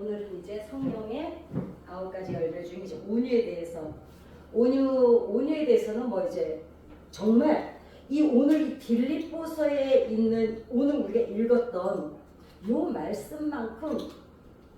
오늘은 이제 성령의 9가지 열매 중에 이제 온유에 대해서 온유에 대해서는 뭐 이제 정말 이 오늘 이 빌립보서에 있는 오늘 우리가 읽었던 요 말씀만큼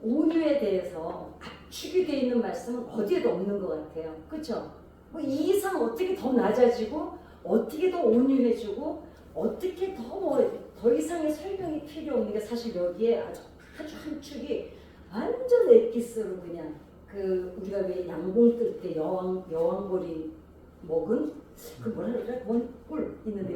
온유에 대해서 압축이 되어 있는 말씀은 어디에도 없는 것 같아요. 그렇죠? 뭐 이 이상 어떻게 더 낮아지고 어떻게 더 온유해지고 어떻게 더 이상의 설명이 필요 없는 게 사실 여기에 아주 한 축이 완전 엑기스로 그냥 그 우리가 왜 양봉 뜰 때 여왕벌이 먹은 그 뭐라 그러더라? 꿀 있는데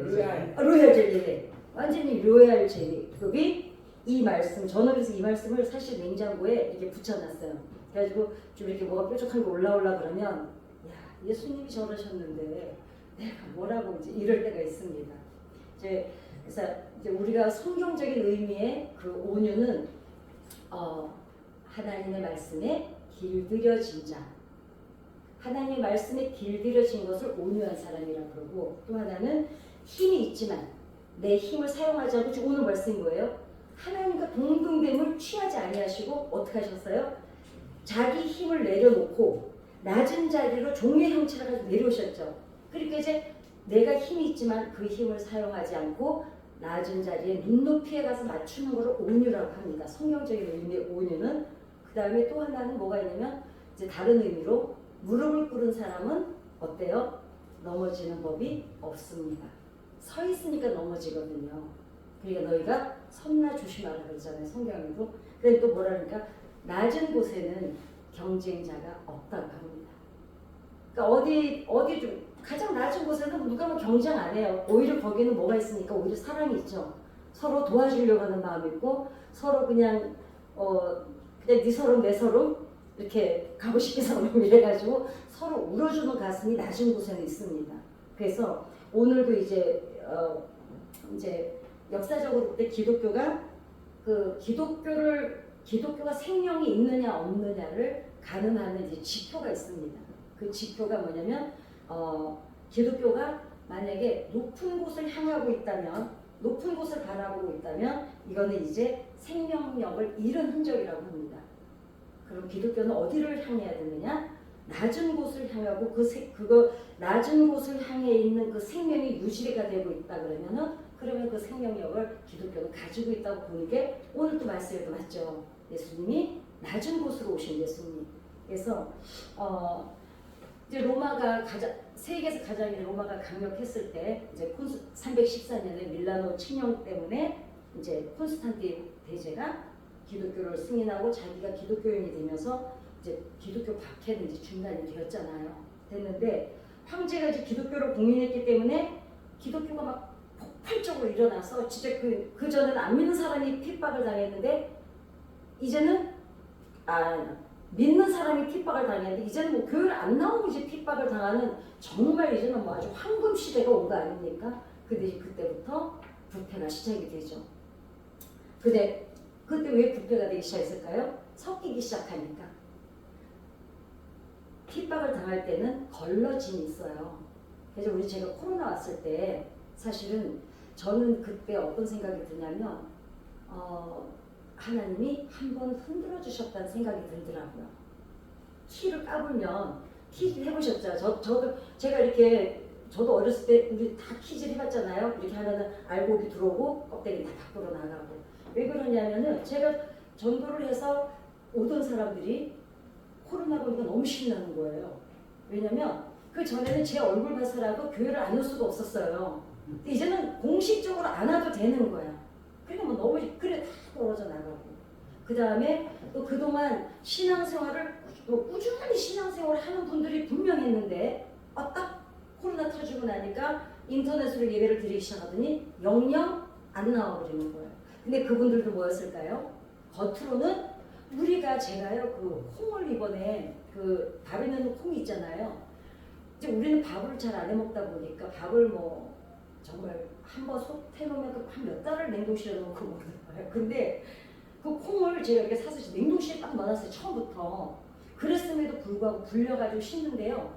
로얄 젤리 완전히 로얄 젤리급이 이 말씀 저는 그래서 이 말씀을 사실 냉장고에 이렇게 붙여놨어요. 그래가지고 좀 이렇게 뭐가 뾰족한 거 올라오려 그러면 야 예수님이 저러셨는데 내가 뭐라고 이제 이럴 때가 있습니다. 그래서 이제 우리가 성경적인 의미의 그 온유는 하나님의 말씀에 길들여진 자, 하나님의 말씀에 길들여진 것을 온유한 사람이라고 그러고 또 하나는 힘이 있지만 내 힘을 사용하지 않고 지금 오늘 말씀인 거예요. 하나님과 동등됨을 취하지 아니하시고 어떻게 하셨어요? 자기 힘을 내려놓고 낮은 자리로 종의 형체를 가지고 내려오셨죠. 그러니까 이제 내가 힘이 있지만 그 힘을 사용하지 않고 낮은 자리에 눈높이에 가서 맞추는 것을 온유라고 합니다. 성경적인 의미의 온유는 그 다음에 또 하나는 뭐가 있냐면 이제 다른 의미로 무릎을 꿇은 사람은 어때요? 넘어지는 법이 없습니다. 서 있으니까 넘어지거든요. 그러니까 너희가 섰나 조심하라 그러잖아요. 성경에도. 그래 또 뭐라 그러니까 낮은 곳에는 경쟁자가 없다고 합니다. 그러니까 어디 좀 가장 낮은 곳에는 누가 뭐 경쟁 안 해요. 오히려 거기는 뭐가 있으니까 오히려 사랑이 있죠. 서로 도와주려고 하는 마음이 있고 서로 그냥 네 서름 내 서름 이렇게 가고 싶게 서름 이래가지고 서로 울어주는 가슴이 낮은 곳에는 있습니다. 그래서 오늘도 이제 역사적으로 그때 기독교가 기독교가 생명이 있느냐 없느냐를 가늠하는 이제 지표가 있습니다. 그 지표가 뭐냐면 기독교가 만약에 높은 곳을 향하고 있다면 높은 곳을 바라보고 있다면 이거는 이제 생명력을 잃은 흔적이라고 합니다. 그럼 기독교는 어디를 향해야 되느냐? 낮은 곳을 향하고 그거 낮은 곳을 향해 있는 그 생명이 유지가 되고 있다 그러면 그 생명력을 기독교는 가지고 있다고 보는 게 오늘 또 말씀에도 맞죠. 예수님이 낮은 곳으로 오신 예수님. 그래서 이제 로마가 세계에서 가장 로마가 강력했을 때 이제 314년에 밀라노 침용 때문에 이제 콘스탄틴 대제가 기독교를 승인하고 자기가 기독교인이 되면서 이제 기독교 박해는 이제 중단이 되었잖아요. 됐는데 황제가 이제 기독교를 공인했기 때문에 기독교가 막 폭발적으로 일어나서 진짜 그 전에는 안 믿는 사람이 핍박을 당했는데 이제는 믿는 사람이 핍박을 당했는데 이제는 뭐 교회를 안 나오고 이제 핍박을 당하는 정말 이제는 뭐 아주 황금 시대가 온 거 아닙니까? 근데 이제 그때부터 부패가 시작이 되죠. 근데 그때 왜 부패가 되기 시작했을까요? 섞이기 시작하니까. 핍박을 당할 때는 걸러짐이 있어요. 그래서 제가 코로나 왔을 때 사실은 저는 그때 어떤 생각이 드냐면 하나님이 한번 흔들어 주셨다는 생각이 들더라고요. 키를 까불면 키질 해보셨죠? 제가 이렇게 저도 어렸을 때 우리 다 키질 해봤잖아요. 이렇게 하면은 알곡이 들어오고 껍데기 다 밖으로 나가고. 왜 그러냐면은 제가 전도를 해서 오던 사람들이 코로나 보니까 너무 신나는 거예요. 왜냐면 그 전에는 제 얼굴 봐서라도 교회를 안 올 수가 없었어요. 근데 이제는 공식적으로 안 와도 되는 거야. 그러니까 뭐 너무 그래 다 떨어져 나가고. 그 다음에 또 그동안 신앙생활을 꾸준히 신앙생활을 하는 분들이 분명했는데 딱 코로나 터지고 나니까 인터넷으로 예배를 드리기 시작하더니 영영 안 나와버리는 거예요. 근데 그분들도 뭐였을까요? 겉으로는 제가요 그 콩을 이번에 그 밥에 넣는 콩이 있잖아요. 이제 우리는 밥을 잘 안 해먹다 보니까 밥을 뭐 정말 한번 속 해놓으면 한 몇 달을 냉동실에 넣고 먹는 거예요. 근데 그 콩을 제가 이렇게 사서 냉동실에 딱 넣어놨어요. 처음부터. 그랬음에도 불구하고 불려가지고 씻는데요.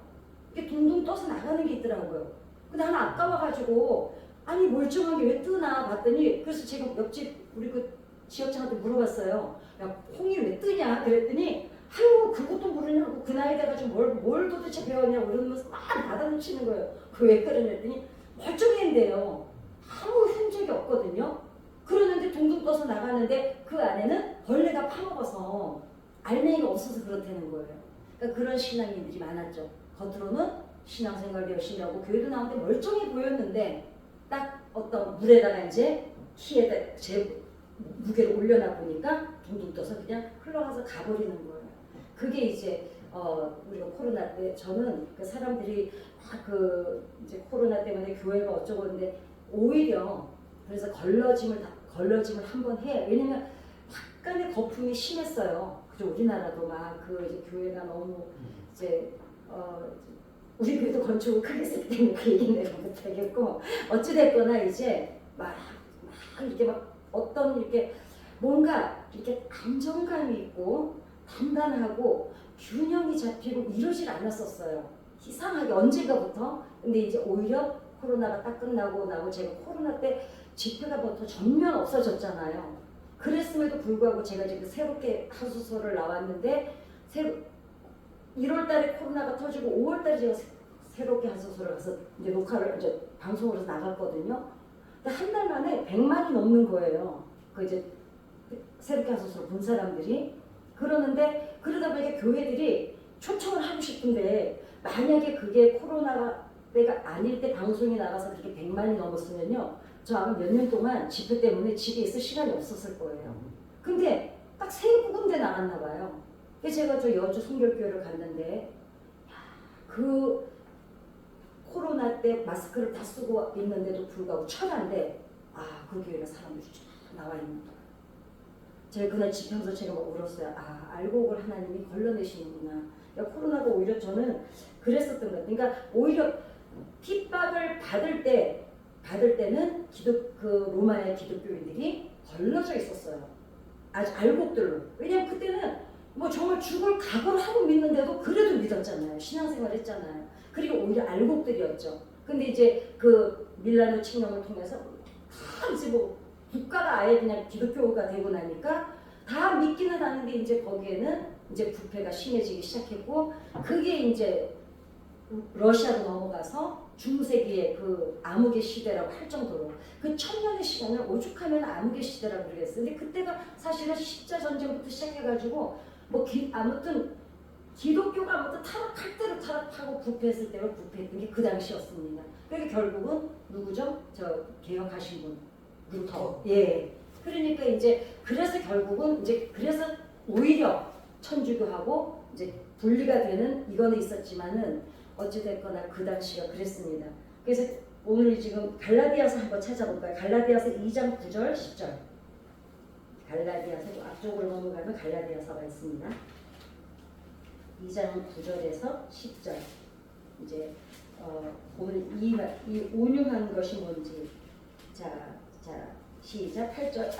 이게 둥둥 떠서 나가는 게 있더라고요. 근데 하나 아까워가지고 아니 멀쩡한 게 왜 뜨나 봤더니 그래서 제가 옆집 우리 그 지역장한테 물어봤어요. 야 콩이 왜 뜨냐? 배웠냐 그랬더니 아유 그것도 모르냐고 그 나이 돼가지고 뭘 도대체 배웠냐고 이러면서 막 받아놓치는 거예요. 그 왜 그러냐더니 멀쩡했는데요. 아무 흔적이 없거든요. 그러는데 둥둥 떠서 나가는데 그 안에는 벌레가 파먹어서 알맹이가 없어서 그렇다는 거예요. 그러니까 그런 신앙인들이 많았죠. 겉으로는 신앙생활 열심히 하고 교회도 나오는데 멀쩡해 보였는데 딱 어떤 물에다가 이제 키에다 제 무게를 올려놔 보니까 둥둥 떠서 그냥 흘러가서 가버리는 거예요. 그게 이제 우리가 코로나 때 저는 그 사람들이 그 이제 코로나 때문에 교회가 어쩌고 그러는데 오히려 그래서 걸러짐을 한번 해. 왜냐면 약간의 거품이 심했어요. 그죠? 우리나라도 막 그 이제 교회가 너무 이제 우리 교회도 건축을 크게 했기 때문에 그 얘기는 내가 못하겠고 어찌됐거나 이제 막 이렇게 막 어떤 이렇게 뭔가 이렇게 안정감이 있고 단단하고 균형이 잡히고 이러질 않았었어요. 이상하게 언젠가부터. 근데 이제 오히려 코로나가 딱 끝나고 나고 제가 코로나 때 집회가 부터 전면 없어졌잖아요. 그랬음에도 불구하고 제가 이제 그 새롭게 하소서를 나왔는데 1월 달에 코로나가 터지고 5월 달에 제가 새롭게 하소서를 가서 이제 녹화를 이제 방송으로 나갔거든요. 근데 한 달 만에 100만이 넘는 거예요. 그 이제 새롭게 하소서를 본 사람들이. 그러는데 그러다 보니까 교회들이 초청을 하고 싶은데 만약에 그게 코로나 때가 아닐 때 방송에 나가서 그렇게 100만이 넘었으면요. 저 아마 몇 년 동안 집회 때문에 집에 있을 시간이 없었을 거예요. 근데 딱 세 군데 나갔나 봐요. 그래서 제가 저 여주 성결교회를 갔는데 그 코로나 때 마스크를 다 쓰고 있는데도 불구하고 철야인데 그 교회가 사람들이 쫙 나와 있는 거예요. 제가 그날 집회하면서 제가 막 울었어요. 알고 볼 하나님이 걸러내시는구나. 코로나가 오히려 저는 그랬었던 것 같아요. 그러니까 오히려 핍박을 받을 때는 그 로마의 기독교인들이 걸러져 있었어요. 아주 알곡들로. 왜냐면 그때는 뭐 정말 죽을 각오를 하고 믿는데도 그래도 믿었잖아요. 신앙생활 했잖아요. 그리고 오히려 알곡들이었죠. 근데 이제 그 밀라노 칙령을 통해서 다 이제 뭐 국가가 아예 그냥 기독교가 되고 나니까 다 믿기는 하는데 이제 거기에는 이제 부패가 심해지기 시작했고 그게 이제 러시아로 넘어가서 중세기의 그 암흑의 시대라고 할 정도로 그 1000년의 시간을 오죽하면 암흑의 시대라고 그러겠어요. 근데 그때가 사실은 십자 전쟁부터 시작해가지고 아무튼 기독교가 아무튼 타락할 대로 타락하고 부패했을 때로 부패했던 게 그 당시였습니다. 그러니까 결국은 누구죠? 저 개혁하신 분 루터. 예. 그러니까 이제 그래서 결국은 이제 그래서 오히려 천주교하고 이제 분리가 되는 이거는 있었지만은 어찌됐거나 그 당시가 그랬습니다. 그래서 오늘 지금 갈라디아서 한번 찾아볼까요? 갈라디아서 2장 9절 10절. 갈라디아서 앞쪽으로 넘어가면 갈라디아서가 있습니다. 2장 9절에서 10절. 이제 오늘 이 온유한 것이 뭔지. 자 시작 8절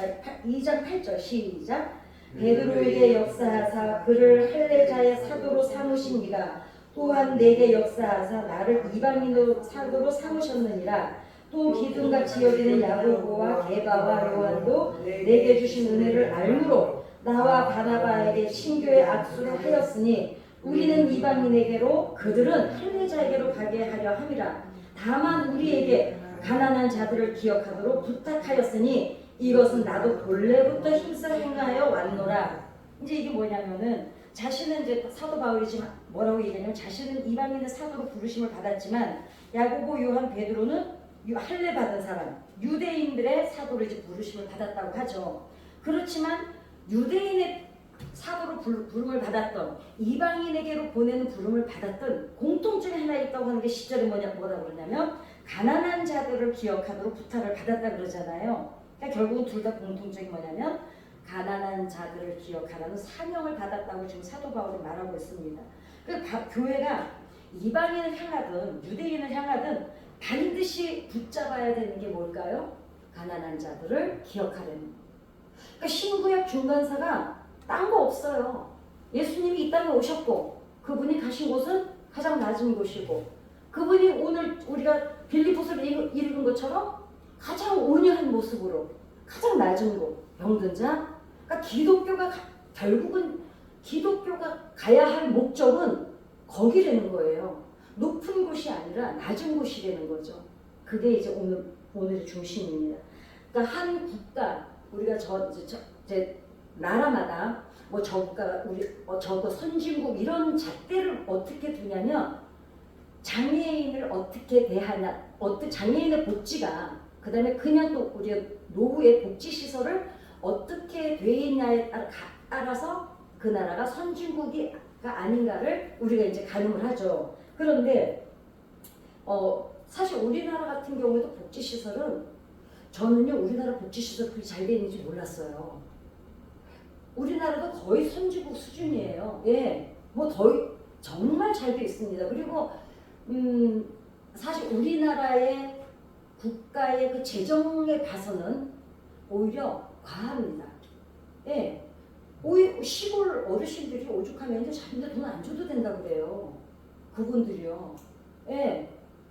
2장 8절 시작. 베드로에게 역사하사 그를 할례자의 사도로 삼으시니가 또한 내게 역사하사 나를 이방인으로 사도로 삼으셨느니라. 또 기둥같이 여기는 야고보와 게바와 요한도 내게 주신 은혜를 알므로 나와 바나바에게 신교의 악수를 하였으니 우리는 이방인에게로 그들은 할례자에게로 가게 하려 함이라. 다만 우리에게 가난한 자들을 기억하도록 부탁하였으니 이것은 나도 본래부터 힘써 행하여 왔노라. 이제 이게 뭐냐면은 자신은 이제 사도 바울이지만 뭐라고 얘기하냐면 자신은 이방인의 사도로 부르심을 받았지만 야고보, 요한, 베드로는 할례 받은 사람, 유대인들의 사도로 이제 부르심을 받았다고 하죠. 그렇지만 유대인의 사도로 부름을 받았던 이방인에게로 보내는 부름을 받았던 공통점이 하나 있다고 하는 게 10절에 뭐라고 그러냐면 가난한 자들을 기억하도록 부탁을 받았다 그러잖아요. 그러니까 결국은 둘 다 공통점이 뭐냐면 가난한 자들을 기억하라는 사명을 받았다고 지금 사도 바울이 말하고 있습니다. 그러니까 교회가 이방인을 향하든 유대인을 향하든 반드시 붙잡아야 되는 게 뭘까요? 가난한 자들을 기억하라는. 그러니까 신구약 중간사가 딴 거 없어요. 예수님이 이 땅에 오셨고 그분이 가신 곳은 가장 낮은 곳이고 그분이 오늘 우리가 빌립보서를 읽은 것처럼 가장 온유한 모습으로 가장 낮은 곳, 병든 자. 그러니까 기독교가 결국은 기독교가 가야 할 목적은 거기라는 거예요. 높은 곳이 아니라 낮은 곳이라는 거죠. 그게 이제 오늘의 중심입니다. 그러니까 한 국가, 우리가 이제 나라마다 뭐 저국가, 저거 선진국 이런 잣대를 어떻게 두냐면 장애인을 어떻게 대하냐, 장애인의 복지가, 그 다음에 그냥 또 우리 노후의 복지 시설을 어떻게 돼 있냐에 따라서 그 나라가 선진국이 아닌가를 우리가 이제 가늠을 하죠. 그런데 사실 우리나라 같은 경우에도 복지 시설은, 저는요 우리나라 복지 시설 그렇게 잘 돼 있는지 몰랐어요. 우리나라도 거의 선진국 수준이에요. 예, 뭐 정말 잘 돼 있습니다. 그리고 사실 우리나라의 국가의 그 재정에 봐서는 오히려 과합니다. 예, 오히려 시골 어르신들이 오죽하면 이제 자기네 돈 안 줘도 된다고 그래요. 그분들이요. 예,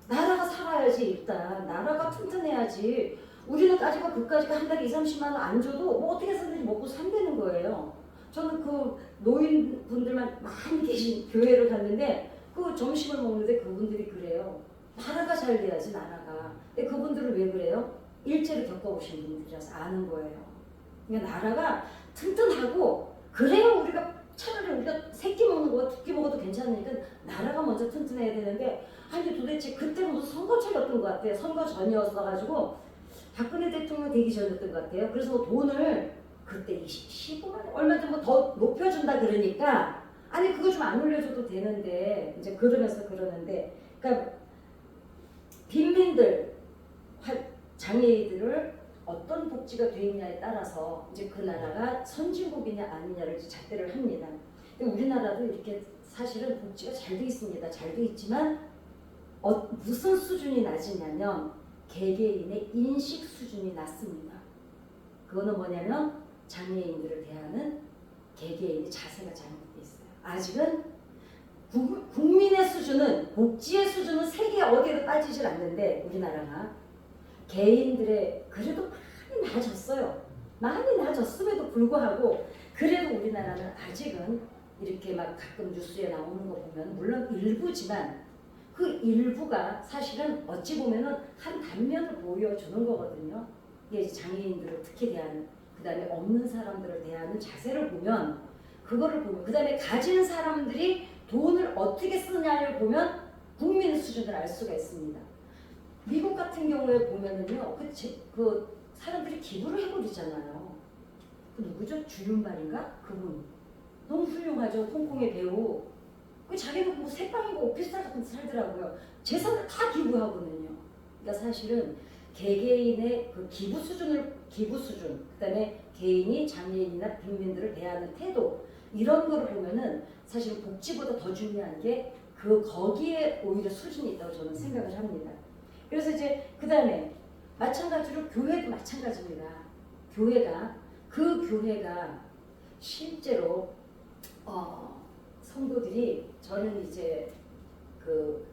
나라가 살아야지. 일단 나라가 튼튼해야지. 우리는 까지가 그까지가 한 달에 20-30만 원 안 줘도 뭐 어떻게 해서든지 먹고 산다는 거예요. 저는 그 노인분들만 많이 계신 교회를 갔는데 그 점심을 먹는데 그분들이 그래요. 나라가 잘 돼야지 나라가. 근데 그분들은 왜 그래요? 일제를 겪어보신 분들이라서 아는 거예요. 그러니까 나라가 튼튼하고, 그래야 차라리 우리가 새끼 먹는 거 두 끼 먹어도 괜찮으니까 나라가 먼저 튼튼해야 되는데, 아니 도대체 그때 무슨 선거철이었던 것 같아요. 선거 전이었어가지고 박근혜 대통령 되기 전이었던 것 같아요. 그래서 돈을 그때 15만 원 얼마 좀 더 높여준다 그러니까, 아니 그거 좀 안 올려줘도 되는데, 이제 그러면서 그러는데, 그러니까 빈민들, 장애인들을 어떤 복지가 돼 있냐에 따라서 이제 그 나라가 선진국이냐 아니냐를 이제 잣대를 합니다. 근데 우리나라도 이렇게 사실은 복지가 잘 돼 있습니다. 잘 돼 있지만 무슨 수준이 낮으냐면 개개인의 인식 수준이 낮습니다. 그거는 뭐냐면 장애인들을 대하는 개개인의 자세가 잘못돼 있어요. 아직은 국민의 수준은, 복지의 수준은 세계 어디에도 빠지질 않는데 우리나라가 개인들의 그래도 많이 나아졌어요. 많이 나아졌음에도 불구하고 그래도 우리나라는 아직은 이렇게 막 가끔 뉴스에 나오는 거 보면, 물론 일부지만 그 일부가 사실은 어찌 보면은 한 단면을 보여주는 거거든요. 이게 장애인들을 특히 대하는, 그 다음에 없는 사람들을 대하는 자세를 보면, 그거를 보면, 그 다음에 가진 사람들이 돈을 어떻게 쓰느냐를 보면 국민의 수준을 알 수가 있습니다. 미국 같은 경우에 보면은요, 그 사람들이 기부를 해버리잖아요. 그 누구죠? 주윤발인가? 그분 너무 훌륭하죠. 홍콩의 배우. 그 자기는 뭐 새빵이고 오피스텔 같은 데 살더라고요. 재산을 다 기부하거든요. 그러니까 사실은 개개인의 그 기부 수준, 그다음에 개인이 장애인이나 빈민들을 대하는 태도, 이런 거를 보면은 사실 복지보다 더 중요한 게 거기에 오히려 수준이 있다고 저는 생각을 합니다. 그래서 이제 그 다음에 마찬가지로 교회도 마찬가지입니다. 그 교회가 실제로 성도들이, 저는 이제 그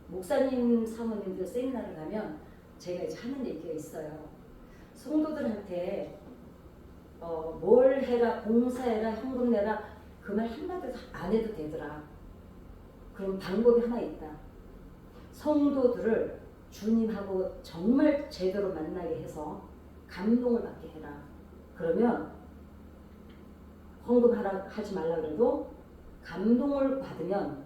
목사님 사모님들 세미나를 가면 제가 이제 하는 얘기가 있어요. 성도들한테 뭘 해라, 봉사해라, 현금 내라, 그 말 한마디도 안 해도 되더라. 그럼 방법이 하나 있다. 성도들을 주님하고 정말 제대로 만나게 해서 감동을 받게 해라. 그러면 헌금하라 하지 말라 그래도 감동을 받으면,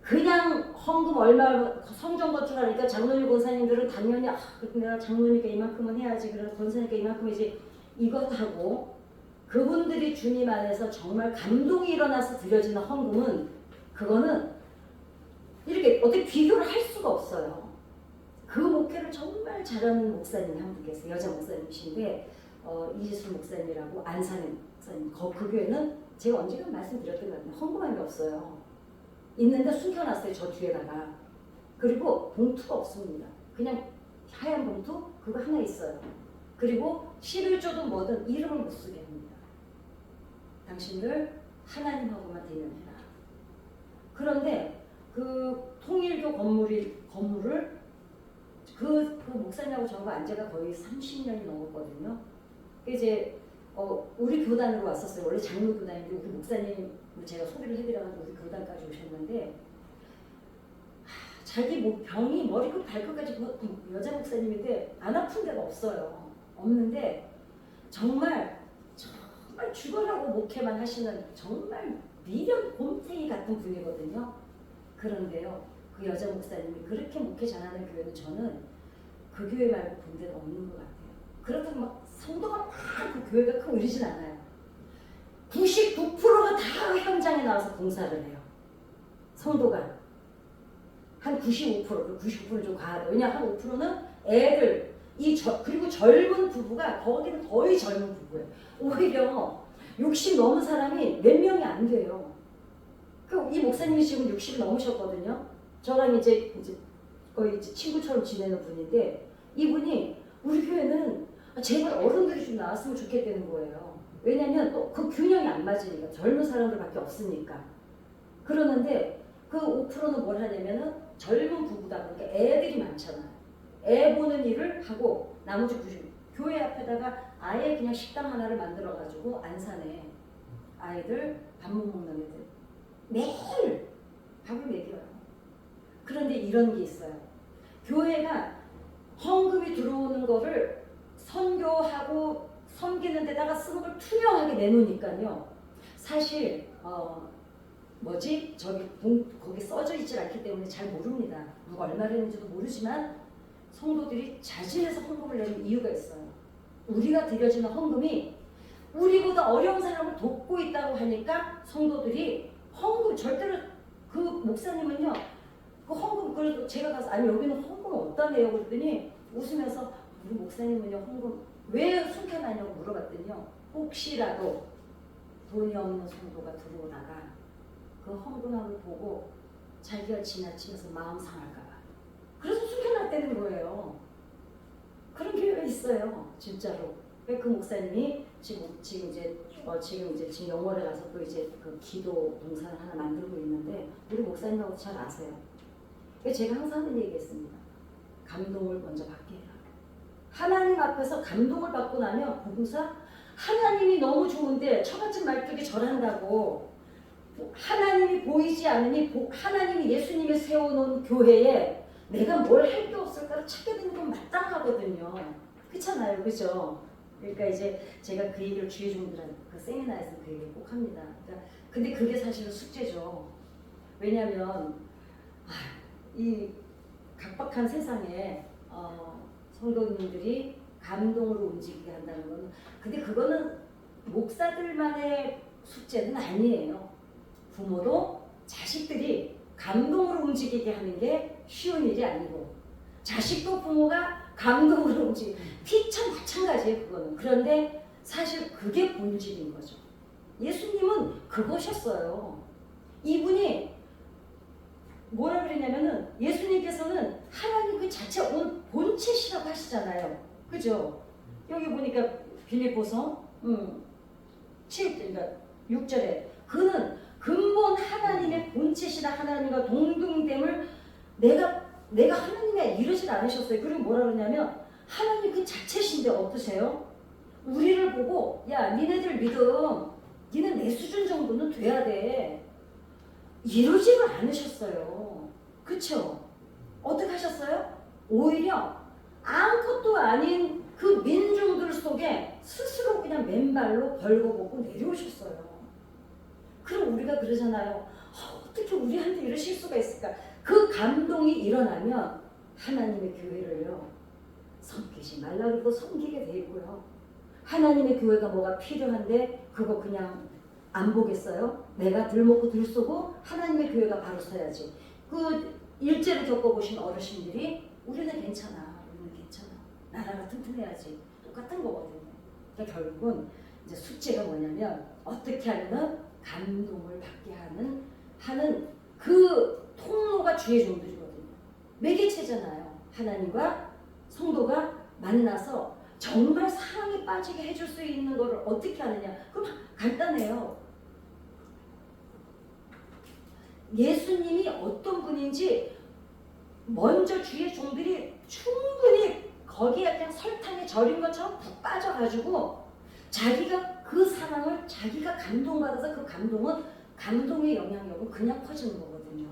그냥 헌금 얼마 성전 건축하니까 장로님 권사님들은 당연히 내가 장로니까 이만큼은 해야지, 그래서 권사니까 이만큼이지, 이것하고 그분들이 주님 안에서 정말 감동이 일어나서 드려지는 헌금은, 그거는 이렇게 어떻게 비교를 할 수가 없어요. 그 목회를 정말 잘하는 목사님이 한 분 계세요. 여자 목사님이신데 이지수 목사님이라고, 안산의 목사님. 그 교회는 제가 언젠가 말씀드렸던 것 같은데 헌금한 게 없어요. 있는데 숨겨놨어요. 저 뒤에다가. 그리고 봉투가 없습니다. 그냥 하얀 봉투 그거 하나 있어요. 그리고 11조든 뭐든 이름을 못 쓰게 합니다. 당신들 하나님하고만 대면해라. 그런데 그 통일교 건물을 그 목사님하고 저하고 안 지가 거의 30년이 넘었거든요. 이제 우리 교단으로 왔었어요. 원래 장로교단인데 우리 목사님 제가 소개를 해드려가지고 우리 교단까지 오셨는데 자기 병이 머리끝 발끝까지 여자 목사님인데 안 아픈 데가 없어요. 없는데 정말 죽어라고 목회만 하시는 정말 미련 곰탱이 같은 분이거든요. 그런데요, 그 여자 목사님이 그렇게 목회 잘하는 교회는 저는 그 교회 말고 본 데는 없는 것 같아요. 그렇다고 막 성도가 막 그 교회가 크고 이러진 않아요. 99%가 다 현장에 나와서 봉사를 해요. 성도가 한 95%는 좀 과하다. 왜냐 한 5%는 애들 그리고 젊은 부부가 거기는 거의 젊은 부부예요. 오히려 60 넘은 사람이 몇 명이 안 돼요. 이 목사님이 지금 60이 넘으셨거든요. 저랑 이제 거의 친구처럼 지내는 분인데 이분이 우리 교회는 제발 어른들이 좀 나왔으면 좋겠다는 거예요. 왜냐면 또 그 균형이 안 맞으니까 젊은 사람들밖에 없으니까. 그러는데 그 5%는 뭘 하냐면은 젊은 부부다 보니까 애들이 많잖아요. 애 보는 일을 하고 나머지 90 교회 앞에다가 아예 그냥 식당 하나를 만들어 가지고 안산에 아이들 밥 못 먹는 애들 매일 밥을 먹여요. 그런데 이런 게 있어요. 교회가 헌금이 들어오는 거를 선교하고 섬기는 데다가 쓰는 걸 투명하게 내놓으니까요. 사실 거기 써져 있질 않기 때문에 잘 모릅니다. 누가 얼마를 했는지도 모르지만 성도들이 자진해서 헌금을 내는 이유가 있어요. 우리가 드려지는 헌금이 우리보다 어려운 사람을 돕고 있다고 하니까 성도들이 헌금 절대로 그 목사님은요. 그 헌금 그래도 제가 가서 아니 여기는 헌금 없다네요 그랬더니 웃으면서 우리 목사님은요 헌금 왜 숨겨놨냐고 물어봤더니요. 혹시라도 돈이 없는 성도가 들어오다가 그 헌금함을 보고 자기가 지나치면서 마음 상할까봐 그래서 숨겨놨다는 거예요. 그런 교회가 있어요, 진짜로. 그 목사님이 지금 영월에 가서 또 이제 그 기도 동산을 하나 만들고 있는데 우리 목사님하고 잘 아세요. 제가 항상 하는 얘기했습니다. 감동을 먼저 받게 해라. 하나님 앞에서 감동을 받고 나면 봉사 하나님이 너무 좋은데 처갓집 말뚝에 절한다고 하나님이 보이지 않으니 하나님이 예수님이 세워놓은 교회에 내가 뭘 할 게 없을까를 찾게 되는 건 마땅하거든요. 그렇잖아요, 그죠? 그러니까 이제 제가 그 얘기를 주의 종들한테 그 세미나에서 그 얘기를 꼭 합니다. 그러니까 근데 그게 사실은 숙제죠. 왜냐하면 이 각박한 세상에 성도님들이 감동으로 움직이게 한다는 거는 근데 그거는 목사들만의 숙제는 아니에요. 부모도 자식들이 감동으로 움직이게 하는 게 쉬운 일이 아니고 자식도 부모가 감동으로 움직이게 피차 마찬가지예요. 그거는. 그런데 사실 그게 본질인 거죠. 예수님은 그것이었어요. 이분이 뭐라 그랬냐면은 예수님께서는 하나님 그 자체 본체시라고 하시잖아요. 그죠? 여기 보니까 빌립보서 7, 6절에 그는 근본 하나님의 본체시라 하나님과 동등됨을 내가 하나님에 이르질 않으셨어요. 그리고 뭐라 그러냐면 하나님 그 자체신데 어떠세요? 우리를 보고 야 니네들 믿음 니는 내 수준 정도는 돼야 돼. 이러지를 않으셨어요. 그쵸? 어떻게 하셨어요? 오히려 아무것도 아닌 그 민중들 속에 스스로 그냥 맨발로 벌거벗고 내려오셨어요. 그럼 우리가 그러잖아요. 어떻게 우리한테 이러실 수가 있을까? 그 감동이 일어나면 하나님의 교회를요. 섬기지 말라 그러고 섬기게 되고요. 하나님의 교회가 뭐가 필요한데 그거 그냥 안 보겠어요? 내가 들먹고 들쏘고 하나님의 교회가 바로 서야지. 그 일제를 겪어보신 어르신들이 우리는 괜찮아. 나라가 튼튼해야지. 똑같은 거거든요. 그러니까 결국은 이제 숙제가 뭐냐면 어떻게 하면 감동을 받게 하는 그 통로가 주의 종들이거든요. 매개체잖아요. 하나님과 성도가 만나서 정말 사랑에 빠지게 해줄 수 있는 거를 어떻게 하느냐. 그럼 간단해요. 예수님이 어떤 분인지 먼저 주의 종들이 충분히 거기에 그냥 설탕에 절인 것처럼 푹 빠져가지고 자기가 그 사랑을 자기가 감동받아서 그 감동은 감동의 영향력은 그냥 퍼지는 거거든요.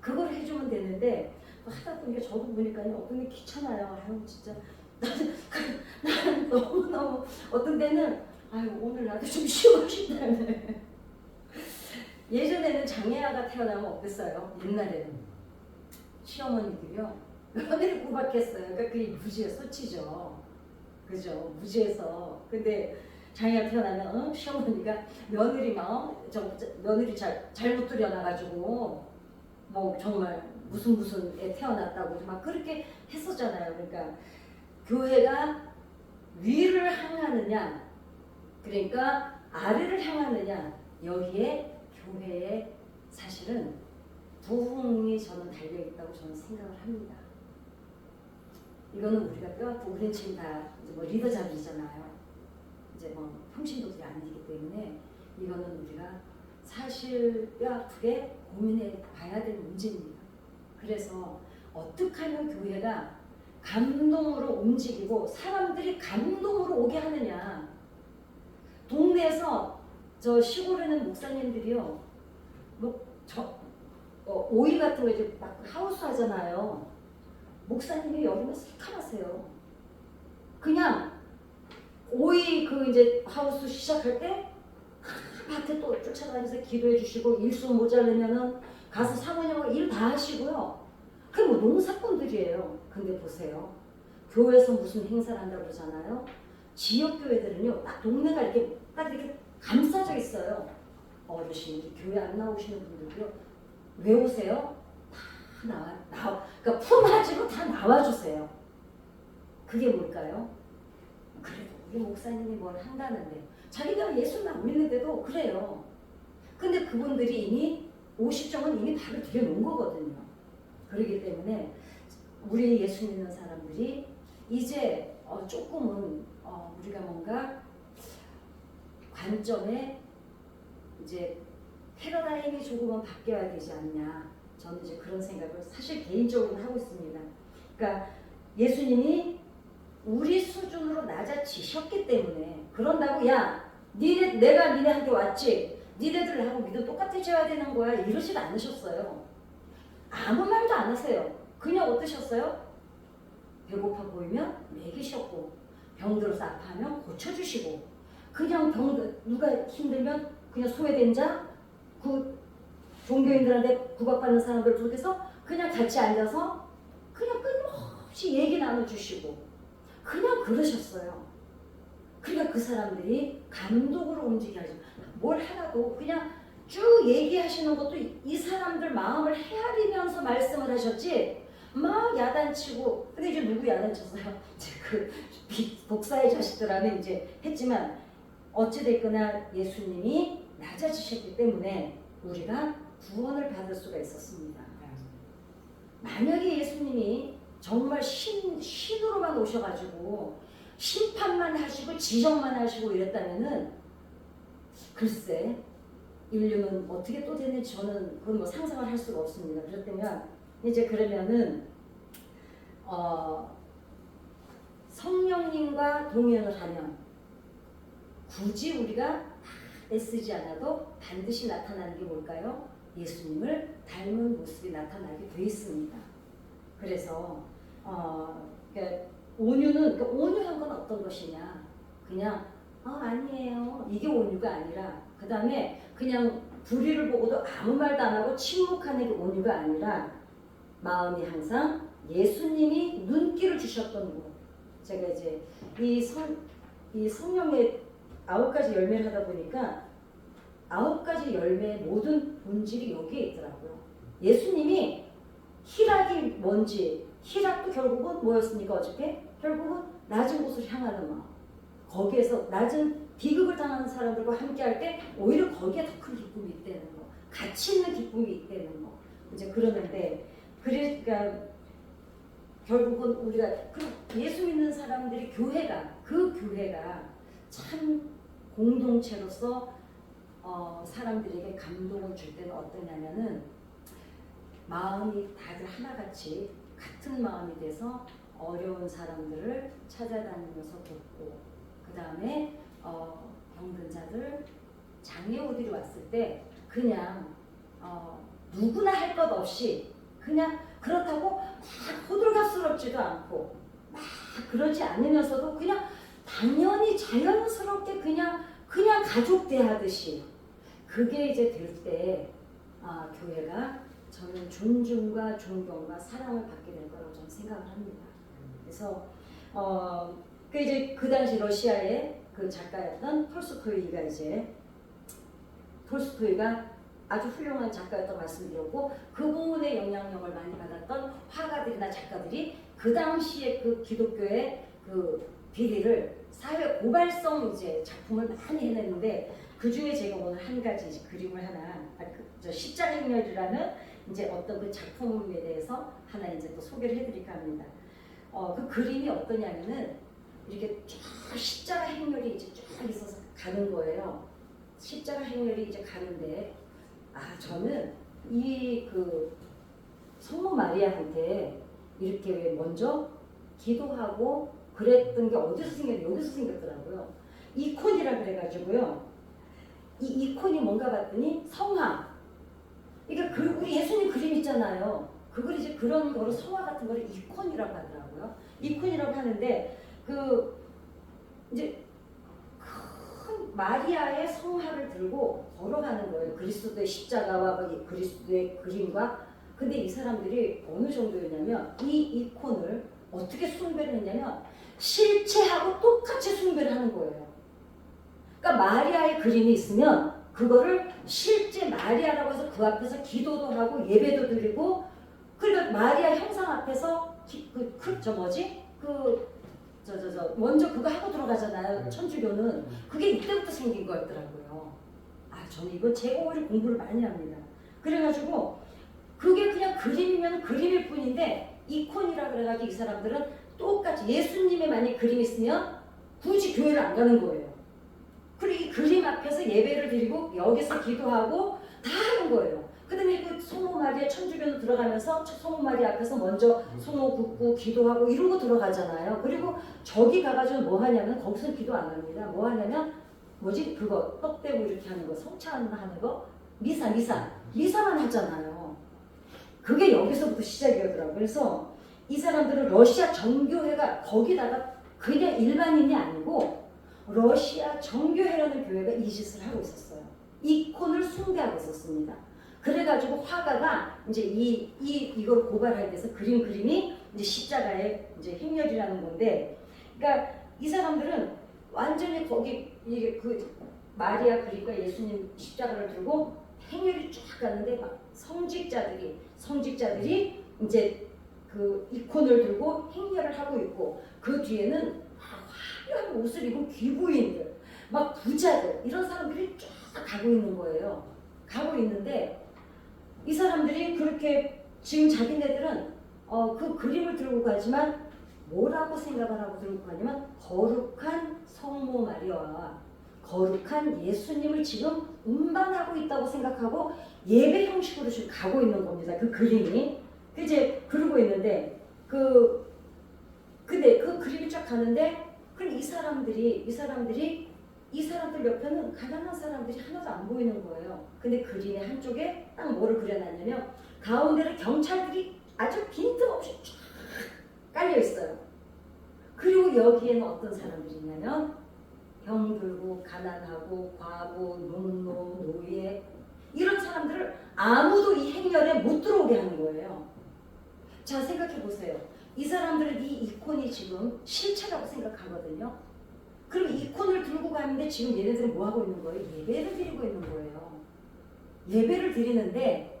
그걸 해주면 되는데 하다 보니까 저도 보니까 어떤 게 귀찮아요. 아유 진짜 나는 너무너무 어떤 때는 아유 오늘 나도 좀 쉬고 싶다네. 예전에는 장애아가 태어나면 어땠어요? 옛날에는 시어머니들이요 며느리 구박했어요. 그러니까 그게 무지의 소치죠. 그죠? 무지해서. 근데 장애가 태어나면 시어머니가 며느리 며느리 잘못 들여놔가지고 뭐 정말 무슨 애 태어났다고 막 그렇게 했었잖아요. 그러니까 교회가 위를 향하느냐 그러니까 아래를 향하느냐 여기에 교회에 사실은 부흥이 저는 달려있다고 저는 생각을 합니다. 이거는 우리가 뼈아프고 우리는 지금 다 이제 뭐 리더잡이잖아요. 이제 뭐 평신도들이 아니기 때문에 이거는 우리가 사실 뼈아프게 고민해 봐야 될 문제입니다. 그래서 어떻게 하면 교회가 감동으로 움직이고 사람들이 감동으로 오게 하느냐. 동네에서 저 시골에는 목사님들이요, 오이 같은 거 이제 막 하우스 하잖아요. 목사님이 여름에 새카마세요. 그냥 오이 그 이제 하우스 시작할 때 밭에 또 쫓아다니면서 기도해 주시고 일손 모자르면은 가서 사모님하고 일 다 하시고요. 그게 뭐 농사꾼들이에요. 근데 보세요. 교회에서 무슨 행사를 한다고 그러잖아요. 지역 교회들은요, 딱 동네가 이렇게 딱 이렇게 감싸져 있어요. 어르신들, 교회 안 나오시는 분들도요. 왜 오세요? 다 그러니까 품앗이로 다 나와주세요. 그게 뭘까요? 그래도 우리 목사님이 뭘 한다는데 자기가 예수는 안 믿는데도 그래요. 근데 그분들이 이미 50점은 이미 답을 드려놓은 거거든요. 그렇기 때문에 우리 예수 믿는 사람들이 이제 조금은 우리가 뭔가 관점에 이제 패러다임이 조금은 바뀌어야 되지 않냐. 저는 이제 그런 생각을 사실 개인적으로 하고 있습니다. 그러니까 예수님이 우리 수준으로 낮아지셨기 때문에 그런다고 야 내가 니네한테 왔지 니네들하고 믿음 똑같아져야 되는 거야 이러지 않으셨어요. 아무 말도 안 하세요. 그냥 어떠셨어요? 배고파 보이면 먹이셨고 병들어서 아파하면 고쳐주시고 그냥 누가 힘들면 그냥 소외된 자 그 종교인들한테 구박받는 사람들 속에서 그냥 같이 앉아서 그냥 끊임없이 얘기 나눠주시고 그냥 그러셨어요. 그러니까 그 사람들이 감독으로 움직여야죠. 뭘 하라도 그냥 쭉 얘기하시는 것도 이 사람들 마음을 헤아리면서 말씀을 하셨지 막 야단치고 근데 이제 누구 야단쳤어요? 이제 그 복사의 자식들하는 이제 했지만 어찌됐거나 예수님이 낮아지셨기 때문에 우리가 구원을 받을 수가 있었습니다. 만약에 예수님이 정말 신으로만 오셔가지고 심판만 하시고 지정만 하시고 이랬다면은 글쎄 인류는 어떻게 또 됐는지 저는 그건 뭐 상상을 할 수가 없습니다. 그렇다면 이제 그러면은 성령님과 동행을 하면 굳이 우리가 애쓰지 않아도 반드시 나타나는 게 뭘까요? 예수님을 닮은 모습이 나타나게 돼 있습니다. 그래서 그러니까 온유한 건 어떤 것이냐? 그냥 아니에요. 이게 온유가 아니라 그 다음에 그냥 불의를 보고도 아무 말도 안 하고 침묵하는 게 온유가 아니라 마음이 항상 예수님이 눈길을 주셨던 것. 제가 이제 이 성령의 9가지 열매를 하다 보니까 9가지 열매의 모든 본질이 여기에 있더라고요. 예수님이 희락이 뭔지 희락도 결국은 뭐였습니까? 어저께? 결국은 낮은 곳을 향하는 마음. 거기에서 낮은 비극을 당하는 사람들과 함께 할 때 오히려 거기에 더 큰 기쁨이 있다는 거. 가치 있는 기쁨이 있다는 거. 이제 그러는데 그러니까 결국은 우리가 예수 믿는 사람들이 그 교회가 참 공동체로서 사람들에게 감동을 줄 때는 어떠냐면은 마음이 다들 하나같이 같은 마음이 돼서 어려운 사람들을 찾아다니면서 돕고 그 다음에 병든 자들, 장애우들이 왔을 때 그냥 누구나 할 것 없이 그냥 그렇다고 막 호들갑스럽지도 않고 막 그러지 않으면서도 그냥 당연히 자연스럽게 그냥 가족 대하듯이 그게 이제 될 때 교회가 저는 존중과 존경과 사랑을 받게 될 거라고 저는 생각을 합니다. 그래서 그 이제 그 당시 러시아의 그 작가였던 톨스토이가 아주 훌륭한 작가였다고 말씀드렸고 그분의 영향력을 많이 받았던 화가들이나 작가들이 그 당시에 그 기독교의 그 비리를 사회 고발성 이제 작품을 많이 해냈는데 그 중에 제가 오늘 한 가지 이제 그림을 하나 십자가 행렬이라는 이제 어떤 그 작품에 대해서 하나 이제 또 소개를 해드릴까 합니다. 그 그림이 어떠냐면은 이렇게 쫙 십자가 행렬이 이제 쫙 있어서 가는 거예요. 십자가 행렬이 이제 가는데 저는 이 그 성모 마리아한테 이렇게 왜 먼저 기도하고 그랬던 게 어디서 생겼냐 여기서 생겼더라고요. 이콘이라 그래가지고요. 이 이콘이 뭔가 봤더니 성화. 그러니까 우리 예수님 그림 있잖아요. 그걸 이제 그런 거로 성화 같은 거를 이콘이라고 하더라고요. 이콘이라고 하는데 그 이제 큰 마리아의 성화를 들고 걸어가는 거예요. 그리스도의 십자가와 그리스도의 그림과. 근데 이 사람들이 어느 정도였냐면 이 이콘을 어떻게 숭배를 했냐면 실체하고 똑같이 숭배를 하는 거예요. 그러니까 마리아의 그림이 있으면 그거를 실제 마리아라고 해서 그 앞에서 기도도 하고 예배도 드리고 그러니까 마리아 형상 앞에서 먼저 그거 하고 들어가잖아요. 천주교는. 그게 이때부터 생긴 거였더라고요. 저는 이거 제가 오히려 공부를 많이 합니다. 그래가지고 그게 그냥 그림이면 그림일 뿐인데 이콘이라 그래가지고 이 사람들은 똑같이 예수님의 만약 그림이 있으면 굳이 교회를 안 가는 거예요. 그리고 이 그림 앞에서 예배를 드리고 여기서 기도하고 다 하는 거예요. 그 다음에 그 성모 마리아 천주교는 들어가면서 성모 마리아 앞에서 먼저 성모 긋고 기도하고 이런 거 들어가잖아요. 그리고 저기 가가지고 뭐 하냐면 거기서 기도 안 합니다. 뭐 하냐면 그거 떡 떼고 이렇게 하는 거 성찬하는 거 미사만 하잖아요. 그게 여기서부터 시작이더라고요. 그래서 이 사람들은 러시아 정교회가 거기다가 그냥 일반인이 아니고 러시아 정교회라는 교회가 이 짓을 하고 있었어요. 이콘을 숭배하고 있었습니다. 그래가지고 화가가 이제 이걸 고발하게 돼서 그림이 이제 십자가의 이제 행렬이라는 건데, 그러니까 이 사람들은 완전히 거기 이게 그 마리아 그림과 예수님 십자가를 들고 행렬이 쫙 가는데 막 성직자들이 이제 그 이콘을 들고 행렬을 하고 있고 그 뒤에는 화려한 옷을 입은 귀부인들, 막 부자들 이런 사람들이 쫙 가고 있는 거예요. 가고 있는데 이 사람들이 그렇게 지금 자기네들은 그 그림을 들고 가지만 뭐라고 생각을 하고 들고 가냐면 거룩한 성모 마리아와 거룩한 예수님을 지금 운반하고 있다고 생각하고 예배 형식으로 지금 가고 있는 겁니다. 그 그림이. 이제 그러고 있는데 근데 그 그림이 쫙 가는데 그럼 이 사람들 옆에는 가난한 사람들이 하나도 안 보이는 거예요. 근데 그림의 한쪽에 딱 뭐를 그려놨냐면 가운데를 경찰들이 아주 빈틈없이 쫙 깔려 있어요. 그리고 여기에는 어떤 사람들이 있냐면 병들고 가난하고 과부, 농노, 노예 이런 사람들을 아무도 이 행렬에 못 들어오게 하는 거예요. 자, 생각해 보세요. 이 사람들은 이 이콘이 지금 실체라고 생각하거든요. 그럼 이콘을 들고 가는데 지금 얘네들은 뭐 하고 있는 거예요? 예배를 드리고 있는 거예요. 예배를 드리는데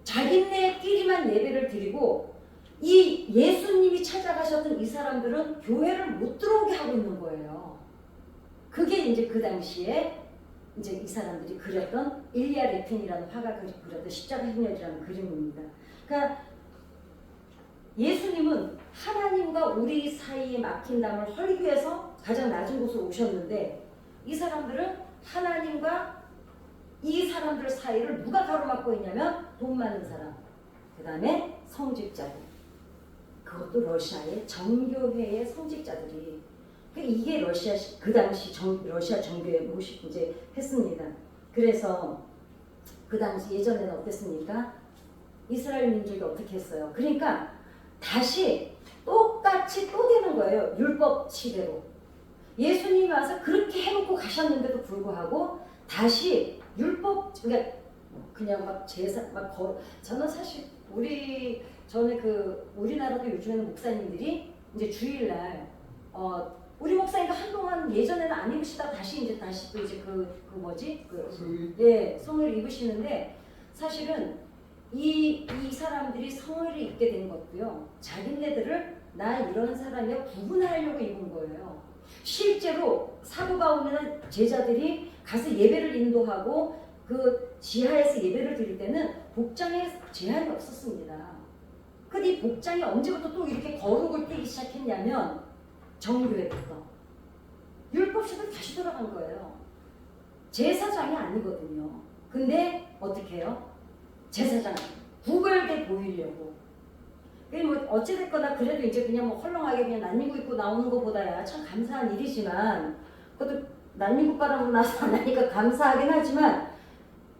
자기네끼리만 예배를 드리고 이 예수님이 찾아가셨던 이 사람들은 교회를 못 들어오게 하고 있는 거예요. 그게 이제 그 당시에 이제 이 사람들이 그렸던 일리아 레틴이라는 화가가 그렸던 십자가 행렬이라는 그림입니다. 그러니까 예수님은 하나님과 우리 사이에 막힌 담을 헐기 위해서 가장 낮은 곳으로 오셨는데 이 사람들은 하나님과 이 사람들 사이를 누가 가로막고 있냐면 돈 많은 사람, 그 다음에 성직자들, 그것도 러시아의 정교회의 성직자들이 이게 그 당시 러시아 정교회 모시 이제 했습니다. 그래서 그 당시 예전에는 어땠습니까? 이스라엘 민족이 어떻게 했어요? 그러니까 다시 똑같이 또 되는 거예요. 율법 시대로. 예수님이 와서 그렇게 해놓고 가셨는데도 불구하고 다시 율법, 그러니까 그냥 막 제사 저는 사실 저는 우리나라도 요즘에는 목사님들이 이제 주일날 우리 목사님도 한동안 예전에는 안 입으시다가 다시 또 이제 성을 입으시는데 사실은 이 사람들이 성을 입게 된 것도요, 자기네들을 나 이런 사람이야 구분하려고 입은 거예요. 실제로 사도 바울이나 제자들이 가서 예배를 인도하고 그 지하에서 예배를 드릴 때는 복장에 제한이 없었습니다. 근데 이 복장이 언제부터 또 이렇게 거룩을 떼기 시작했냐면 정교회부터. 율법식으로 다시 돌아간 거예요. 제사장이 아니거든요. 근데 어떻게 해요? 제사장 구별돼 보이려고. 뭐 어찌됐거나 그래도 이제 그냥 뭐 헐렁하게 그냥 난닝구 입고 나오는 것보다야 참 감사한 일이지만, 그것도 난닝구 바람으로 나서 안 하니까 감사하긴 하지만,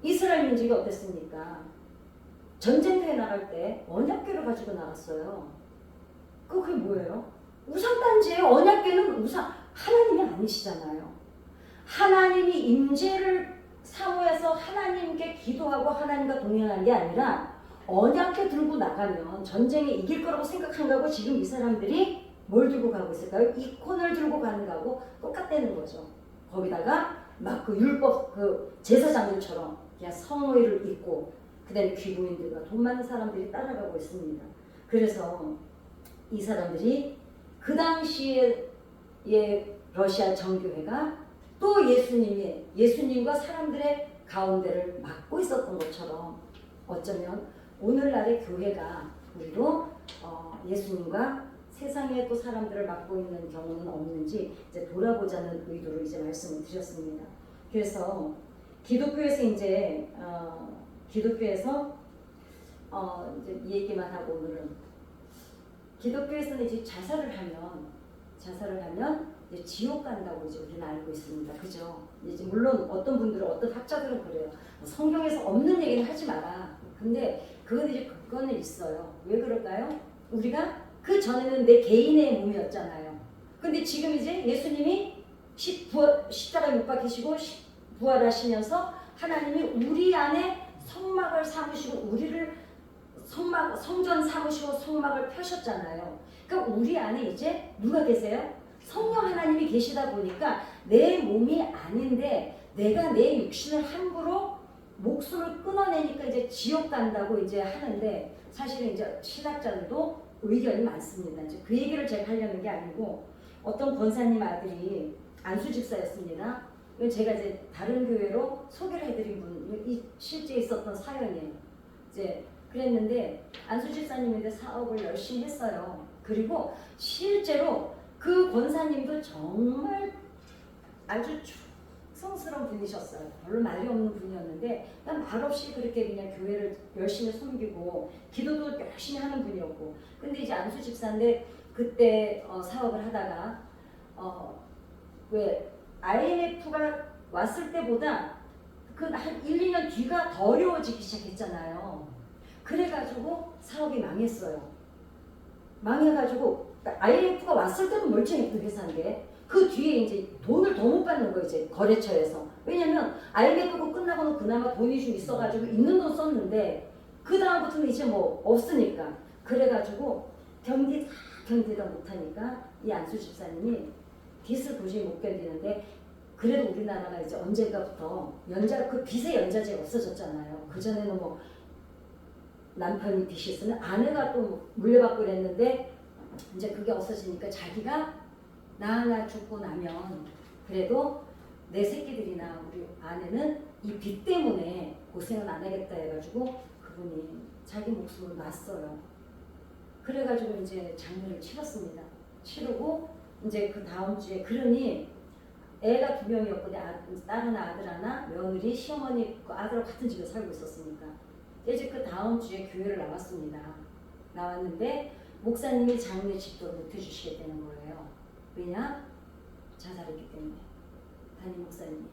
이스라엘 민족이 어땠습니까? 전쟁터에 나갈 때 언약궤를 가지고 나갔어요. 그게 뭐예요? 우상단지예요. 언약궤는 하나님이 아니시잖아요. 하나님이 임재를 사모해서 하나님께 기도하고 하나님과 동행한 게 아니라 언약궤 들고 나가면 전쟁에 이길 거라고 생각한 거고, 지금 이 사람들이 뭘 들고 가고 있을까요? 이콘을 들고 가는 거하고 똑같다는 거죠. 거기다가 막 그 율법 제사장들처럼 그냥 성의를 입고, 그 다음에 귀부인들과 돈 많은 사람들이 따라가고 있습니다. 그래서 이 사람들이 그 당시에 러시아 정교회가 또 예수님과 사람들의 가운데를 막고 있었던 것처럼, 어쩌면 오늘날의 교회가 우리도 예수님과 세상에 또 사람들을 맡고 있는 경우는 없는지 이제 돌아보자는 의도로 이제 말씀을 드렸습니다. 그래서 기독교에서 이제 기독교에서 이제 이 얘기만 하고, 오늘은 기독교에서는 이제 자살을 하면 이제 지옥 간다고 이제 우리는 알고 있습니다. 그죠? 이제 물론 어떤 분들은, 어떤 학자들은 그래요. 성경에서 없는 얘기는 하지 마라. 근데 그거는 있어요. 왜 그럴까요? 우리가 그 전에는 내 개인의 몸이었잖아요. 근데 지금 이제 예수님이 십자가에 못 박히시고 부활하시면서 하나님이 우리 안에 성막을 삼으시고 우리를 성전 삼으시고 성막을 펴셨잖아요. 그러니까 우리 안에 이제 누가 계세요? 성령 하나님이 계시다 보니까 내 몸이 아닌데 내가 내 육신을 함부로 목숨을 끊어내니까 이제 지옥 간다고 이제 하는데, 사실은 이제 신학자들도 의견이 많습니다. 이제 그 얘기를 제가 하려는 게 아니고, 어떤 권사님 아들이 안수집사였습니다. 제가 이제 다른 교회로 소개를 해드린 분이 실제 있었던 사연이에요. 이제 그랬는데 안수집사님인데 사업을 열심히 했어요. 그리고 실제로 그 권사님도 정말 아주 성스러운 분이셨어요. 별로 말이 없는 분이었는데 그냥 말없이 그렇게 그냥 교회를 열심히 섬기고 기도도 열심히 하는 분이었고, 근데 이제 안수 집사인데 그때 사업을 하다가 왜 IMF가 왔을 때보다 한 1, 2년 뒤가 더 어려워지기 시작했잖아요. 그래가지고 사업이 망했어요. 망해가지고 IMF가 왔을 때도 멀쩡했던 회사인데 그 뒤에 이제 돈을 더 못 받는 거예요, 이제 거래처에서. 왜냐면 IMF가 끝나고는 그나마 돈이 좀 있어가지고 있는 돈 썼는데 그 다음부터는 이제 뭐 없으니까. 그래가지고 견디다 못하니까 이 안수 집사님이 빚을 도저히 못 견디는데, 그래도 우리나라가 이제 언젠가부터 그 빚의 연자제가 없어졌잖아요. 그전에는 뭐 남편이 빚이 있으면 아내가 또 물려받고 그랬는데 이제 그게 없어지니까 자기가 나 하나 죽고 나면 그래도 내 새끼들이나 우리 아내는 이 빚 때문에 고생은 안 하겠다 해가지고 그분이 자기 목숨을 놨어요. 그래가지고 이제 장례를 치렀습니다. 치르고 이제 그 다음 주에, 그러니 애가 2명이었고 딸 하나 아들 하나, 며느리 시어머니 그 아들하고 같은 집에 살고 있었으니까 이제 그 다음 주에 교회를 나왔습니다. 나왔는데 목사님이 장례 집도를 못 해주시겠다는 거예요. 왜냐? 자살했기 때문에 담임 목사님이.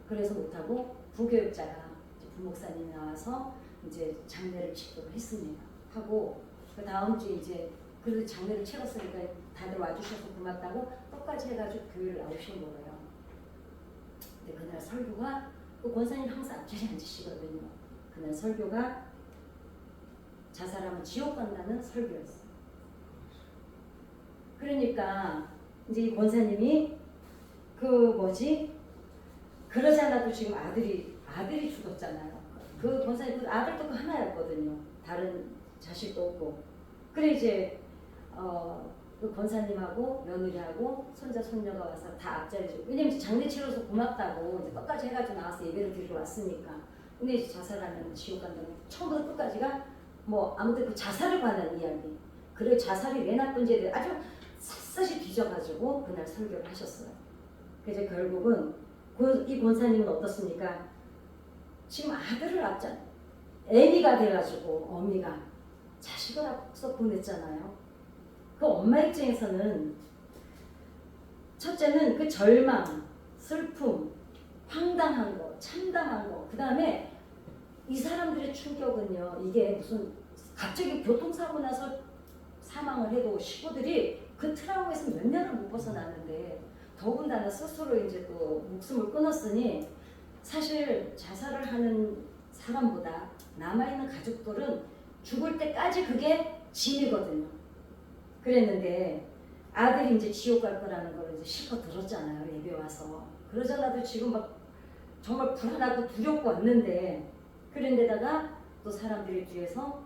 그래서 못하고 부교육자가 이제 부목사님이 나와서 이제 장례를 치도록 했습니다. 하고 그 다음 주에 이제 그래도 장례를 치렀으니까 다들 와주셔서 고맙다고 떡까지 해가지고 교회를 나오신 거예요. 근데 그날 설교가 그 권사님 항상 앞자리에 앉으시거든요. 그날 설교가 자살하면 지옥 간다는 설교였어요. 그러니까 이제 이 권사님이 그러지 않아도 지금 아들이 죽었잖아요. 그 권사님 그 아들도 그 하나였거든요. 다른 자식도 없고. 그래 이제 그 권사님하고 며느리하고 손자 손녀가 와서 다 앞자리에 주고, 왜냐면 장례 치러서 고맙다고 이제 끝까지 해가지고 나와서 예배를 드리러 왔으니까. 근데 이제 자살하면 지옥 간다는 처음부터 끝까지가 뭐 아무튼 그 자살에 관한 이야기. 그리고 자살이 왜 나쁜지에 대해 아주 샅샅이 뒤져가지고 그날 설교를 하셨어요. 그래서 결국은 이 권사님은 어떻습니까? 지금 아들을 낳았잖아요. 애미가 돼가지고 어미가 자식을 앞서 보냈잖아요. 그 엄마 입장에서는 첫째는 그 절망, 슬픔, 황당한 거, 참담한 거, 그 다음에 이 사람들의 충격은요, 이게 무슨 갑자기 교통사고 나서 사망을 해도 식구들이 그 트라우마에서 몇 년을 못 벗어나는데, 더군다나 스스로 이제 또 목숨을 끊었으니 사실 자살을 하는 사람보다 남아있는 가족들은 죽을 때까지 그게 짐이거든요. 그랬는데 아들이 이제 지옥 갈 거라는 걸 이제 실컷 들었잖아요. 예배 와서. 그러잖아도 지금 막 정말 불안하고 두렵고 왔는데, 그런데다가 또 사람들이 뒤에서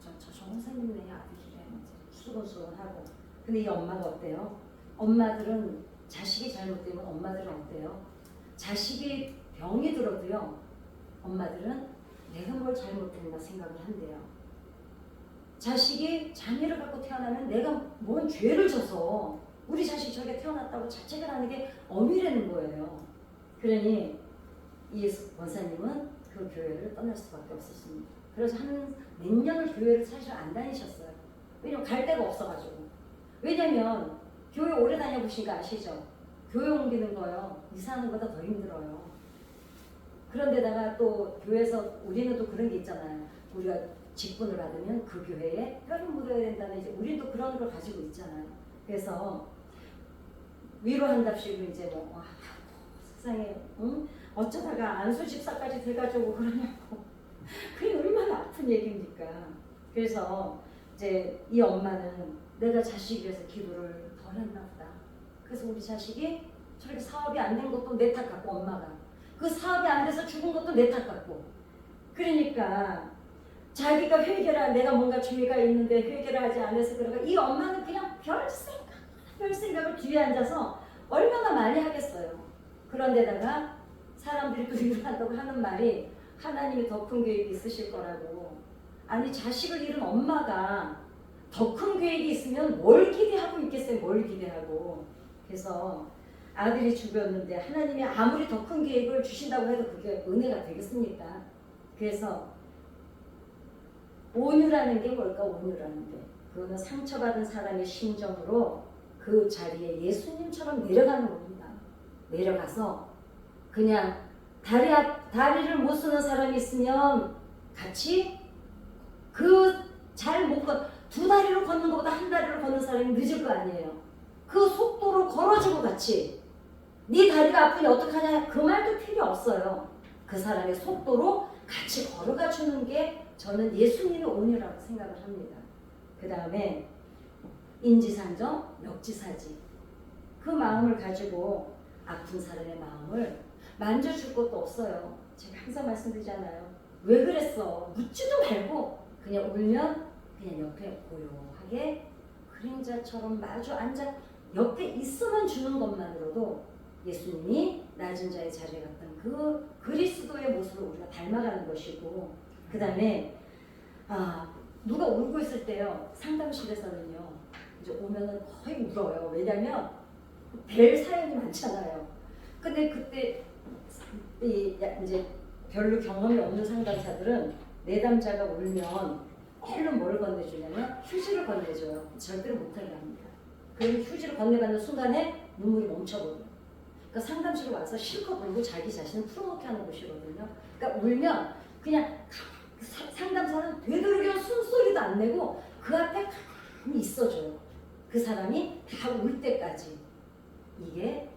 저 원사님네 아들이래 수건수건하고. 근데 이 엄마가 어때요? 엄마들은 자식이 잘못되면 엄마들은 어때요? 자식이 병이 들어도요, 엄마들은 내가 뭘 잘못했나 생각을 한대요. 자식이 장애를 갖고 태어나면 내가 뭔 죄를 져서 우리 자식 저게 태어났다고 자책을 하는 게 어미라는 거예요. 그러니 이 원사님은 그 교회를 떠날 수밖에 없었습니다. 그래서 한 몇 년을 교회를 사실 안 다니셨어요. 왜냐면 갈 데가 없어가지고. 왜냐면 교회 오래 다녀보신 거 아시죠? 교회 옮기는 거요, 이사하는 것보다 더 힘들어요. 그런데다가 또 교회에서 우리는 또 그런 게 있잖아요. 우리가 직분을 받으면 그 교회에 뼈를 묻어야 된다는, 이제 우리는 또 그런 걸 가지고 있잖아요. 그래서 위로한답시고 이제 뭐 세상에 어쩌다가 안수 집사까지 돼가지고 그러냐고. 그게 얼마나 아픈 얘기입니까? 그래서 이제 이 엄마는 내가 자식이 위해서 기도를 덜 했나 보다. 그래서 우리 자식이 저렇게 사업이 안 된 것도 내 탓 같고, 엄마가 그 사업이 안 돼서 죽은 것도 내 탓 같고. 그러니까 자기가 내가 뭔가 죄가 있는데 회개를 하지 않아서 그러니까 이 엄마는 그냥 별 생각을 뒤에 앉아서 얼마나 많이 하겠어요. 그런데다가 사람들이 또 일한다고 하는 말이 하나님이 더 큰 계획이 있으실 거라고. 아니, 자식을 잃은 엄마가 더 큰 계획이 있으면 뭘 기대하고 있겠어요. 뭘 기대하고. 그래서 아들이 죽었는데 하나님이 아무리 더 큰 계획을 주신다고 해도 그게 은혜가 되겠습니까? 그래서 온유라는 게 뭘까? 온유라는 게 그거는 상처받은 사람의 심정으로 그 자리에 예수님처럼 내려가는 겁니다. 내려가서 그냥 다리를 못 쓰는 사람이 있으면 같이 두 다리로 걷는 것보다 한 다리로 걷는 사람이 늦을 거 아니에요. 그 속도로 걸어주고 같이, 네 다리가 아프니 어떡하냐 그 말도 필요 없어요. 그 사람의 속도로 같이 걸어가 주는 게 저는 예수님의 온유라고 생각을 합니다. 그 다음에 인지상정, 역지사지. 그 마음을 가지고 아픈 사람의 마음을 만져줄 것도 없어요. 제가 항상 말씀드리잖아요. 왜 그랬어? 묻지도 말고 그냥 울면 그냥 옆에 고요하게 그림자처럼 마주 앉아 옆에 있으면 주는 것만으로도 예수님이 낮은 자의 자리에 갔던 그 그리스도의 모습을 우리가 닮아가는 것이고, 그 다음에 누가 울고 있을 때요, 상담실에서는요 이제 오면은 거의 울어요. 왜냐면 뵐 사연이 많잖아요. 근데 그때 이제 별로 경험이 없는 상담사들은 내담자가 울면 얼른 뭘 건네주냐면 휴지를 건네줘요. 절대로 못하게 합니다. 그럼 휴지를 건네받는 순간에 눈물이 멈춰버려요. 그러니까 상담실에 와서 실컷 울고 자기 자신을 풀어놓게 하는 곳이거든요. 그러니까 울면 그냥 상담사는 되도록이면 숨소리도 안 내고 그 앞에 가만히 있어줘요. 그 사람이 다 울 때까지. 이게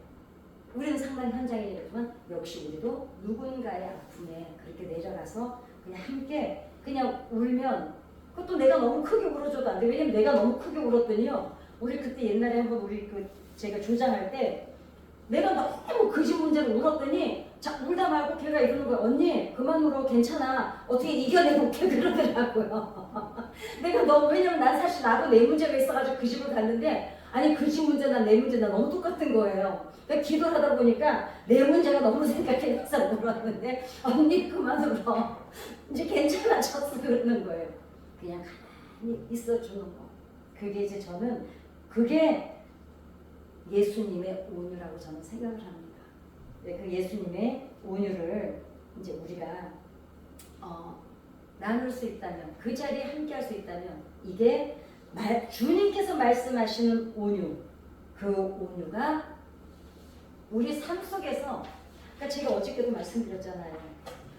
우리는 상담 현장이지만 역시 우리도 누군가의 아픔에 그렇게 내려가서 그냥 함께 그냥 울면 그것도 내가 너무 크게 울어줘도 안 돼. 왜냐면 내가 너무 크게 울었더니요. 우리 그때 옛날에 한번 우리 제가 조장할 때 내가 너무 그지 문제로 울었더니 울다 말고 걔가 이러는 거야. 언니 그만 울어 괜찮아. 어떻게 이겨내볼게 그러더라고요. 내가 너무 왜냐면 난 사실 나도 내 문제가 있어가지고 그 집을 갔는데 아니 그 집 문제나 내 문제나 너무 똑같은 거예요. 그러니까 기도를 하다 보니까 내 문제가 너무 생각해서 울었는데 언니 그만 울어. 이제 괜찮아졌어 그러는 거예요. 그냥 가만히 있어주는 거. 그게 이제 저는 그게 예수님의 온유라고 저는 생각을 합니다. 그 예수님의 온유를 이제 우리가 나눌 수 있다면 그 자리에 함께할 수 있다면 이게 주님께서 말씀하시는 온유 그 온유가 우리 삶 속에서 그러니까 제가 어저께도 말씀드렸잖아요.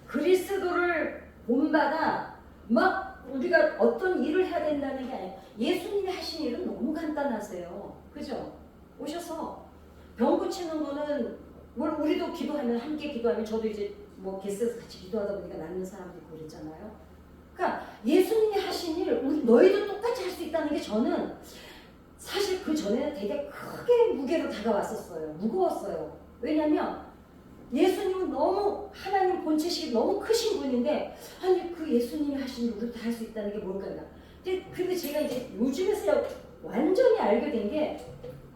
그리스도를 본받아 막 우리가 어떤 일을 해야 된다는 게 아니에요. 예수님이 하신 일은 너무 간단하세요. 그죠? 오셔서 병 고치는 거는 우리도 기도하면 함께 기도하면 저도 이제 뭐 게스트에서 같이 기도하다 보니까 낫는 사람도 있고 그랬잖아요. 그러니까 예수님이 하신 일 우리 너희도 똑같이 할 수 있다는 게 저는 사실 그 전에는 되게 크게 무게로 다가왔었어요. 무거웠어요. 왜냐면 예수님은 너무 하나님 본체식이 너무 크신 분인데 아니 그 예수님이 하신 일 우리도 다 할 수 있다는 게 뭘까요? 근데 제가 이제 요즘에서야 완전히 알게 된 게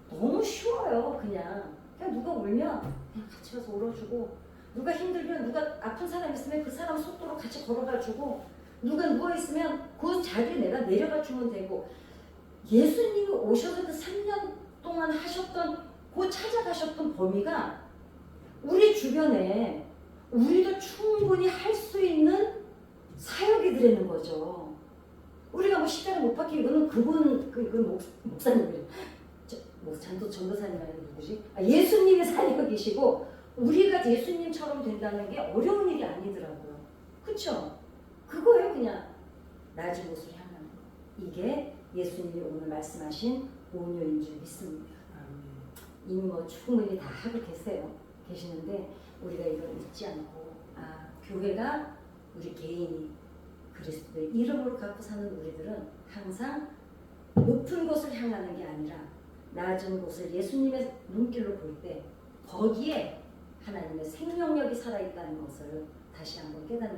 너무 쉬워요. 그냥 누가 울면 그냥 같이 가서 울어주고 누가 힘들면 누가 아픈 사람 있으면 그 사람 속도로 같이 걸어가주고 누가 누워있으면 그 자리에 내가 내려가 주면 되고 예수님이 오셔서 그 3년 동안 하셨던 그 찾아가셨던 범위가 우리 주변에 우리도 충분히 할 수 있는 사역이 되는 거죠. 우리가 뭐 십자가 못 박히 이거는 그분 목사님이에요. 전도사님 아니면 누구지? 예수님의 사역이시고 우리가 예수님처럼 된다는 게 어려운 일이 아니더라고요. 그쵸? 그거예요. 그냥 낮은 곳을 향하는 거. 이게 예수님이 오늘 말씀하신 온유인 줄 믿습니다. 이미 뭐 충분히 다 하고 계시는데 우리가 이걸 잊지 않고 교회가 우리 개인이 그리스도의 이름으로 갖고 사는 우리들은 항상 높은 곳을 향하는 게 아니라 낮은 곳을 예수님의 눈길로 볼 때 거기에 하나님의 생명력이 살아있다는 것을 다시 한번 깨닫는